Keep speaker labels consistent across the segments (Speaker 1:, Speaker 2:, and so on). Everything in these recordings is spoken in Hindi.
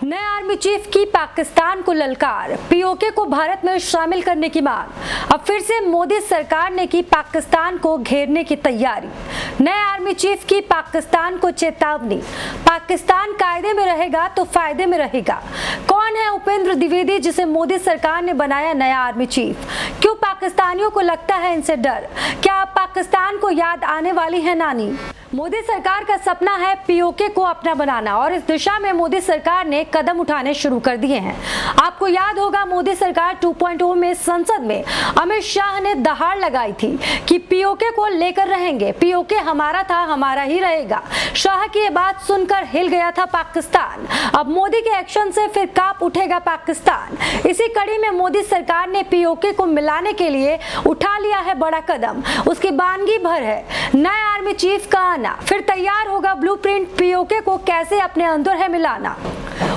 Speaker 1: नए आर्मी चीफ की पाकिस्तान को ललकार, पीओके को भारत में शामिल करने की मांग। अब फिर से मोदी सरकार ने की पाकिस्तान को घेरने की तैयारी। नए आर्मी चीफ की पाकिस्तान को चेतावनी, पाकिस्तान कायदे में रहेगा तो फायदे में रहेगा। कौन है उपेंद्र द्विवेदी जिसे मोदी सरकार ने बनाया नया आर्मी चीफ? क्यों पाकिस्तानियों को लगता है इनसे डर? क्या अब पाकिस्तान को याद आने वाली है नानी? मोदी सरकार का सपना है पीओके को अपना बनाना और इस दिशा में मोदी सरकार ने कदम उठाने शुरू कर दिए हैं। आपको याद होगा मोदी सरकार 2.0 में संसद में अमित शाह ने दहाड़ लगाई थी कि पीओके को लेकर रहेंगे, पीओके हमारा था, हमारा ही रहेगा। शाह की ये बात सुनकर हिल गया था पाकिस्तान। अब मोदी के एक्शन से फिर कांप उठेगा पाकिस्तान। इसी कड़ी में मोदी सरकार ने पीओके को मिलाने के लिए उठा लिया है बड़ा कदम। उसकी बानगी भर है नए आर्मी चीफ का आना। फिर तैयार होगा ब्लूप्रिंट पीओके को कैसे अपने अंदर है मिलाना।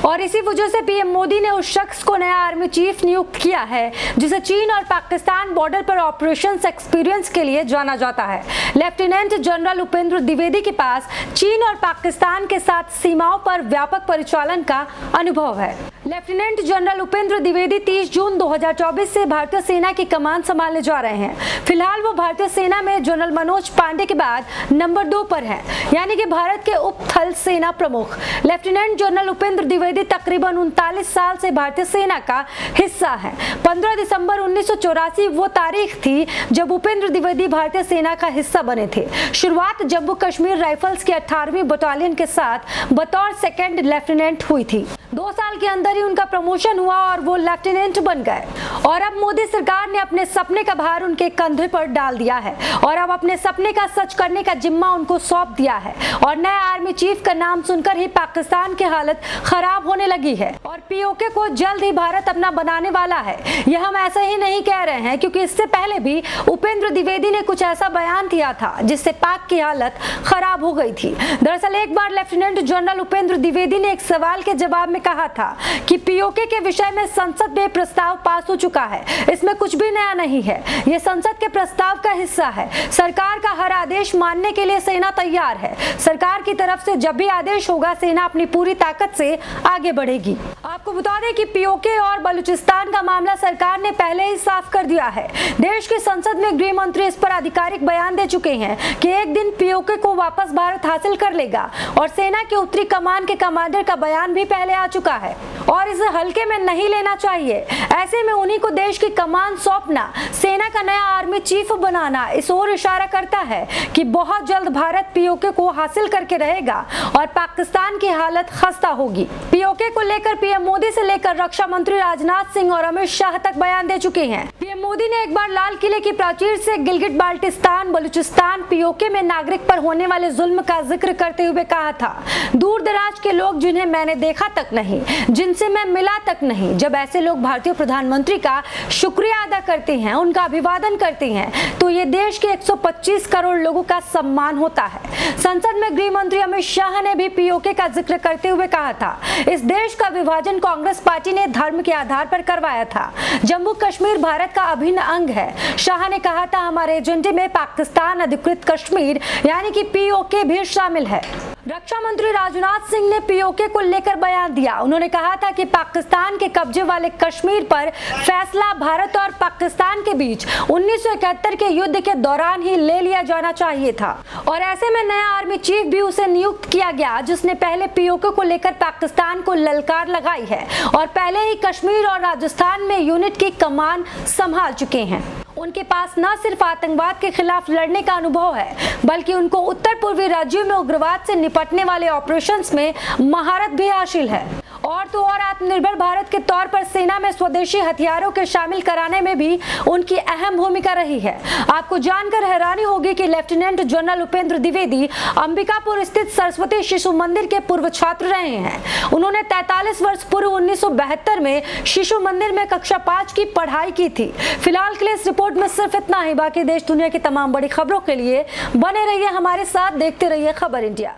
Speaker 1: और इसी वजह से पीएम मोदी ने उस शख्स को नया आर्मी चीफ नियुक्त किया है जिसे चीन और पाकिस्तान बॉर्डर पर ऑपरेशंस एक्सपीरियंस के लिए जाना जाता है। लेफ्टिनेंट जनरल उपेंद्र द्विवेदी के पास चीन और पाकिस्तान के साथ सीमाओं पर व्यापक परिचालन का अनुभव है। लेफ्टिनेंट जनरल उपेंद्र द्विवेदी 30 जून 2024 से भारतीय सेना की कमान संभालने जा रहे हैं। फिलहाल वो भारतीय सेना में जनरल मनोज पांडे के बाद नंबर 2 पर हैं, यानी कि भारत के उप थल सेना प्रमुख। लेफ्टिनेंट जनरल उपेंद्र द्विवेदी तकरीबन 39 साल से भारतीय सेना का हिस्सा है। 15 दिसंबर 1984 वो तारीख थी जब उपेंद्र द्विवेदी भारतीय सेना का हिस्सा बने थे। शुरुआत जम्मू कश्मीर राइफल्स की 18वीं बटालियन के साथ बतौर सेकंड लेफ्टिनेंट हुई थी। 2 साल के अंदर ही उनका प्रमोशन हुआ और वो लेफ्टिनेंट बन गए। और अब मोदी सरकार ने अपने सपने का भार उनके कंधे पर डाल दिया है और अब अपने सपने का सच करने का जिम्मा उनको सौंप दिया है। और नए आर्मी चीफ का नाम सुनकर ही पाकिस्तान की हालत खराब होने लगी है और पीओके को जल्द ही भारत अपना बनाने वाला है। यह हम ऐसे ही नहीं कह रहे हैं, क्योंकि इससे पहले भी उपेंद्र द्विवेदी ने कुछ ऐसा बयान दिया था जिससे पाक की हालत खराब हो गई थी। दरअसल एक बार लेफ्टिनेंट जनरल उपेंद्र द्विवेदी ने एक सवाल के जवाब में कहा था कि पीओके के विषय में संसद में प्रस्ताव पास हो चुका है, इसमें कुछ भी नया नहीं है, ये संसद के प्रस्ताव का हिस्सा है। सरकार का हर आदेश मानने के लिए सेना तैयार है। सरकार की तरफ से जब भी आदेश होगा सेना अपनी पूरी ताकत से आगे बढ़ेगी। आपको बता दें कि पीओके और बलूचिस्तान का मामला सरकार ने पहले ही साफ कर दिया है। देश की संसद में गृह मंत्री इस पर आधिकारिक बयान दे चुके हैं कि एक दिन पीओके को वापस भारत हासिल कर लेगा और सेना के उत्तरी कमान के कमांडर का बयान भी पहले आ चुका है और इसे हल्के में नहीं लेना चाहिए। ऐसे में उन्हीं को देश की कमान सौंपना, सेना का नया आर्मी चीफ बनाना इस ओर इशारा करता है कि बहुत जल्द भारत पीओके को हासिल करके रहेगा और पाकिस्तान की हालत खस्ता होगी। पीओके को लेकर पीएम मोदी से लेकर रक्षा मंत्री राजनाथ सिंह और अमित शाह तक बयान दे चुके हैं। पीएम मोदी ने एक बार लाल किले की प्राचीर से गिलगिट बाल्टिस्तान बलूचिस्तान पीओके में नागरिक पर होने वाले जुल्म का जिक्र करते हुए कहा था, दूर दराज के लोग जिन्हें मैंने देखा तक नहीं, जिनसे मैं मिला तक नहीं, जब ऐसे लोग भारतीय प्रधानमंत्री का शुक्रिया अदा करते हैं, उनका अभिवादन करते हैं, तो ये देश के 125 करोड़ लोगों का सम्मान होता है। संसद में गृह मंत्री अमित शाह ने भी पीओके का जिक्र करते हुए कहा था, इस देश का विभाजन कांग्रेस पार्टी ने धर्म के आधार पर करवाया था। जम्मू कश्मीर भारत का अभिन्न अंग है। शाह ने कहा था, हमारे एजेंडे में पाकिस्तान अधिकृत कश्मीर यानी कि पीओके भी शामिल है। रक्षा मंत्री राजनाथ सिंह ने पीओके को लेकर बयान दिया। उन्होंने कहा था कि पाकिस्तान के कब्जे वाले कश्मीर पर फैसला भारत और पाकिस्तान के बीच 1971 के युद्ध के दौरान ही ले लिया जाना चाहिए था और ऐसे में नया आर्मी चीफ भी उसे नियुक्त किया गया जिसने पहले पीओके को लेकर पाकिस्तान को ललकार लगाई है और पहले ही कश्मीर और राजस्थान में यूनिट की कमान संभाल चुके हैं। उनके पास न सिर्फ आतंकवाद के खिलाफ लड़ने का अनुभव है, बल्कि उनको उत्तर पूर्वी राज्यों में उग्रवाद से निपटने वाले ऑपरेशंस में महारत भी हासिल है। और तो और आत्मनिर्भर भारत के तौर पर सेना में स्वदेशी हथियारों के शामिल कराने में भी उनकी अहम भूमिका रही है। आपको जानकर हैरानी होगी कि लेफ्टिनेंट जनरल उपेंद्र द्विवेदी अंबिकापुर स्थित सरस्वती शिशु मंदिर के पूर्व छात्र रहे हैं। उन्होंने 43 वर्ष पूर्व 1972 में शिशु मंदिर में कक्षा 5 की पढ़ाई की थी। फिलहाल के लिए इस रिपोर्ट में सिर्फ इतना ही। बाकी देश दुनिया की तमाम बड़ी खबरों के लिए बने रहिए हमारे साथ, देखते रहिए खबर इंडिया।